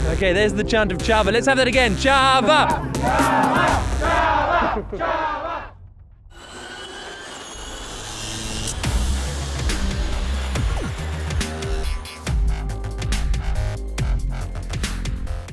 Okay, there's the chant of Chava. Let's have that again. Chava! Chava! Chava! Chava!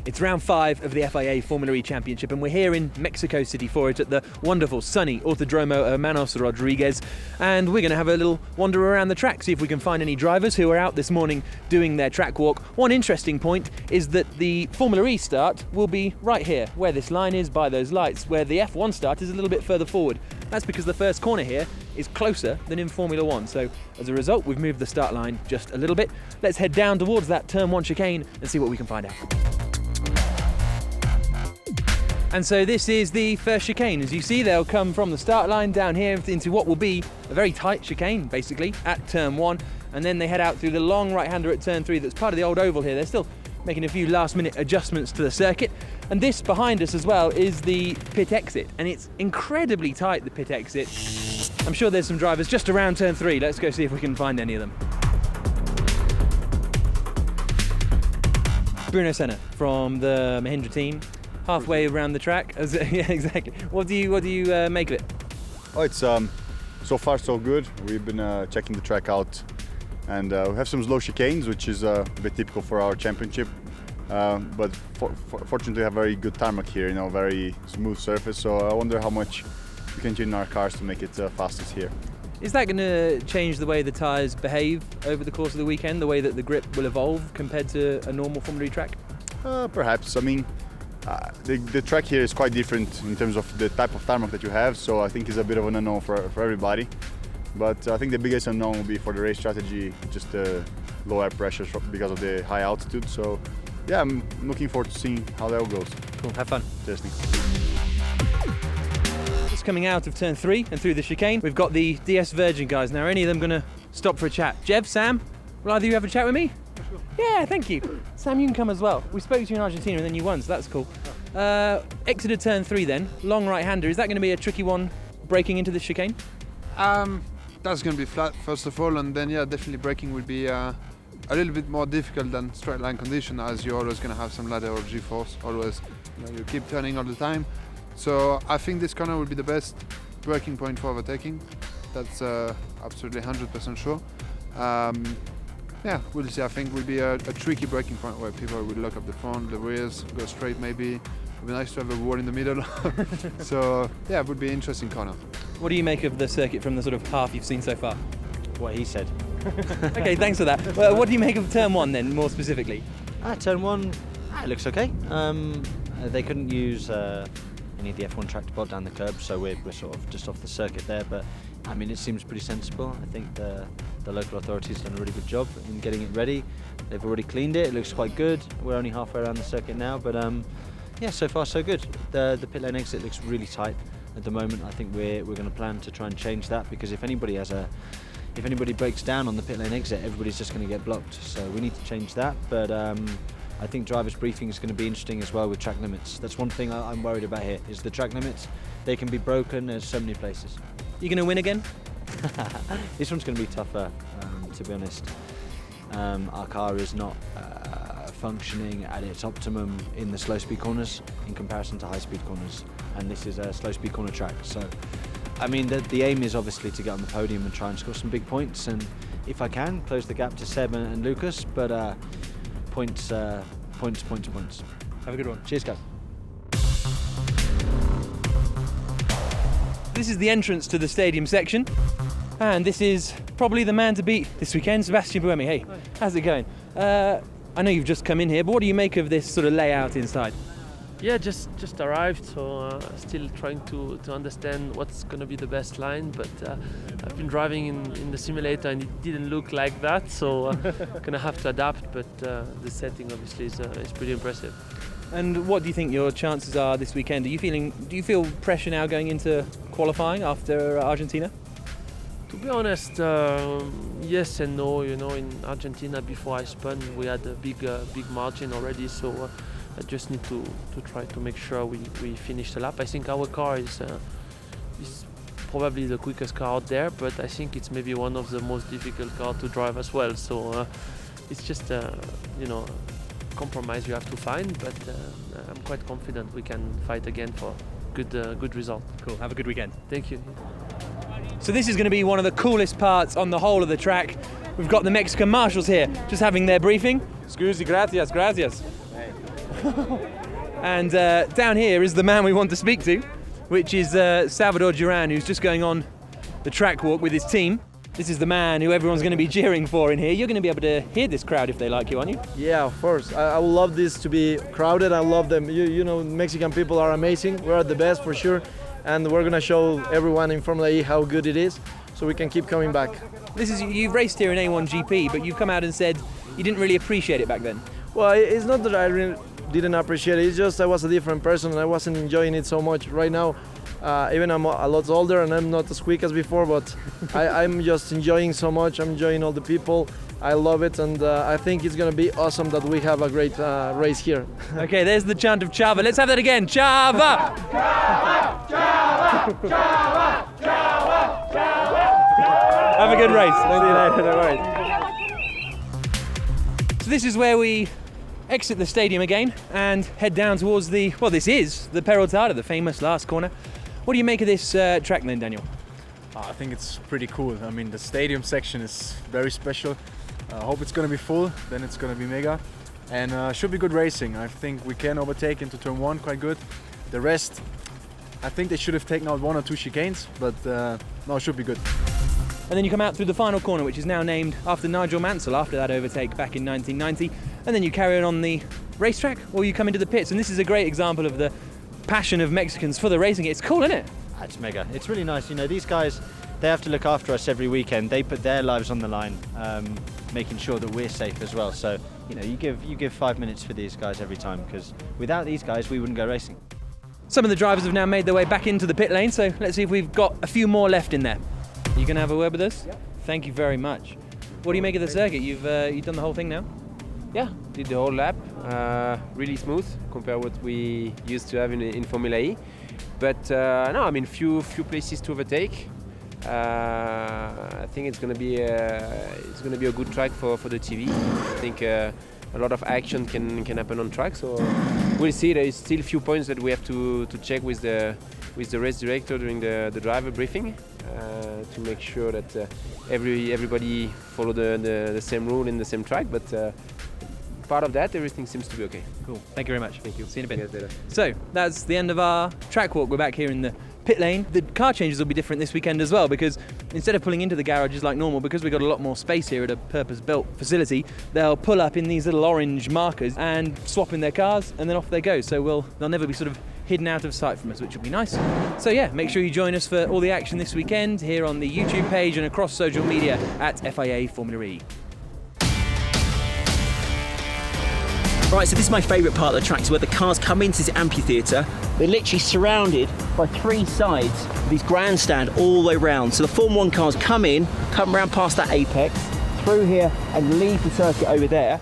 It's round 5 of the FIA Formula E Championship, and we're here in Mexico City for it at the wonderful, sunny Autodromo Hermanos Rodriguez. And we're going to have a little wander around the track, see if we can find any drivers who are out this morning doing their track walk. One interesting point is that the Formula E start will be right here, where this line is by those lights, where the F1 start is a little bit further forward. That's because the first corner here is closer than in Formula 1. So as a result, we've moved the start line just a little bit. Let's head down towards that turn 1 chicane and see what we can find out. And so this is the first chicane. As you see, they'll come from the start line down here into what will be a very tight chicane, basically, at turn 1. And then they head out through the long right-hander at turn 3 that's part of the old oval here. They're still making a few last-minute adjustments to the circuit. And this behind us as well is the pit exit. And it's incredibly tight, the pit exit. I'm sure there's some drivers just around turn 3. Let's go see if we can find any of them. Bruno Senna from the Mahindra team. Halfway around the track. Yeah, exactly. What do you make of it? Oh, it's so far so good. We've been checking the track out, and we have some slow chicanes, which is a bit typical for our championship. But fortunately, we have very good tarmac here. You know, very smooth surface. So I wonder how much we can tune our cars to make it fastest here. Is that going to change the way the tyres behave over the course of the weekend? The way that the grip will evolve compared to a normal Formula E track? Perhaps. I mean. The track here is quite different in terms of the type of tarmac that you have, so I think it's a bit of an unknown for everybody. But I think the biggest unknown will be for the race strategy, just the low air pressure because of the high altitude. So yeah, I'm looking forward to seeing how that all goes. Cool, have fun. Cheers, Nick. Just coming out of turn 3 and through the chicane, we've got the DS Virgin guys. Now, are any of them going to stop for a chat? Jev, Sam, will either of you have a chat with me? Yeah, thank you. Sam, you can come as well. We spoke to you in Argentina and then you won, so that's cool. Exited turn 3 then, long right-hander. Is that going to be a tricky one breaking into this chicane? That's going to be flat, first of all, and then, yeah, definitely braking will be a little bit more difficult than straight line condition, as you're always going to have some ladder or G-force, always. You keep turning all the time. So I think this corner will be the best braking point for overtaking. That's absolutely 100% sure. Yeah, we'll see. I think it will be a tricky braking point where people will lock up the front, the rears, go straight maybe. It would be nice to have a wall in the middle. So, yeah, it would be an interesting corner. What do you make of the circuit from the sort of half you've seen so far? What he said. Okay, thanks for that. Well, what do you make of turn 1 then, more specifically? Turn 1, it looks okay. They couldn't use any of the F1 track to bolt down the curb, so we're sort of just off the circuit there. But I mean, it seems pretty sensible. I think the local authorities done a really good job in getting it ready. They've already cleaned it. It looks quite good. We're only halfway around the circuit now, but yeah, so far so good. The pit lane exit looks really tight at the moment. I think we're going to plan to try and change that, because if anybody breaks down on the pit lane exit, everybody's just going to get blocked. So we need to change that. But I think drivers' briefing is going to be interesting as well with track limits. That's one thing I'm worried about here, is the track limits. They can be broken at so many places. You going to win again? This one's going to be tougher, to be honest. Our car is not functioning at its optimum in the slow speed corners in comparison to high speed corners, and this is a slow speed corner track. So I mean, the aim is obviously to get on the podium and try and score some big points, and if I can, close the gap to Seb and Lucas, but points. Have a good one. Cheers, guys. This is the entrance to the stadium section, and this is probably the man to beat this weekend, Sebastian Buemi. Hey, how's it going? I know you've just come in here, but what do you make of this sort of layout inside? Yeah, just arrived, so still trying to understand what's going to be the best line, but I've been driving in the simulator and it didn't look like that, so gonna have to adapt, but the setting obviously is pretty impressive. And what do you think your chances are this weekend? Do you feel pressure now going into qualifying after Argentina? To be honest, yes and no. You know, in Argentina before I spun, we had a big margin already, so I just need to try to make sure we finish the lap. I think our car is probably the quickest car out there, but I think it's maybe one of the most difficult cars to drive as well. So it's just you know, compromise you have to find, but I'm quite confident we can fight again for good result. Cool, have a good weekend. Thank you. So this is going to be one of the coolest parts on the whole of the track. We've got the Mexican marshals here, just having their briefing. Scusi, gracias, gracias. And down here is the man we want to speak to, which is Chava Duran, who's just going on the track walk with his team. This is the man who everyone's going to be cheering for in here. You're going to be able to hear this crowd if they like you, aren't you? Yeah, of course. I would love this to be crowded. I love them. You know, Mexican people are amazing. We're the best for sure. And we're going to show everyone in Formula E how good it is, so we can keep coming back. You've raced here in A1 GP, but you've come out and said you didn't really appreciate it back then. Well, it's not that I really didn't appreciate it. It's just I was a different person and I wasn't enjoying it so much. Right now, even I'm a lot older and I'm not as quick as before, but I'm just enjoying so much. I'm enjoying all the people. I love it, and I think it's going to be awesome that we have a great race here. Okay, there's the chant of Chava. Let's have that again. Chava! Chava! Chava! Chava! Chava! Chava! Have a good race. See you later. No worries. So this is where we exit the stadium again and head down towards this is the Peraltada, the famous last corner. What do you make of this track then, Daniel? I think it's pretty cool. I mean, the stadium section is very special. I hope it's going to be full, then it's going to be mega. And should be good racing. I think we can overtake into turn 1 quite good. The rest, I think they should have taken out 1 or 2 chicanes, but no, it should be good. And then you come out through the final corner, which is now named after Nigel Mansell after that overtake back in 1990. And then you carry on the racetrack, or you come into the pits. And this is a great example of the passion of Mexicans for the racing. It's cool, isn't it? It's mega. It's really nice. You know, these guys, they have to look after us every weekend. They put their lives on the line, making sure that we're safe as well. So, you know, you give 5 minutes for these guys every time, because without these guys, we wouldn't go racing. Some of the drivers have now made their way back into the pit lane, so let's see if we've got a few more left in there. You going to have a word with us? Yep. Thank you very much. What do you make of the circuit? You've done the whole thing now? Yeah, did the whole lap. Really smooth compared what we used to have in Formula E. But no, I mean, few places to overtake. I think it's gonna be a good track for the TV. I think a lot of action can happen on track. So we'll see. There is still a few points that we have to check with the race director during the driver briefing to make sure that everybody follow the same rule in the same track. But part of that, everything seems to be okay. Cool. Thank you very much. Thank you. See you in a bit. See you guys later. So that's the end of our track walk. We're back here in the pit lane. The car changes will be different this weekend as well, because instead of pulling into the garages like normal, because we've got a lot more space here at a purpose-built facility, they'll pull up in these little orange markers and swap in their cars, and then off they go. So they'll never be sort of hidden out of sight from us, which will be nice. So yeah, make sure you join us for all the action this weekend here on the YouTube page and across social media at FIA Formula E. Right, so this is my favourite part of the track, is where the cars come into this amphitheatre. They're literally surrounded by 3 sides of these grandstand all the way around. So the Formula 1 cars come around past that apex, through here and leave the circuit over there.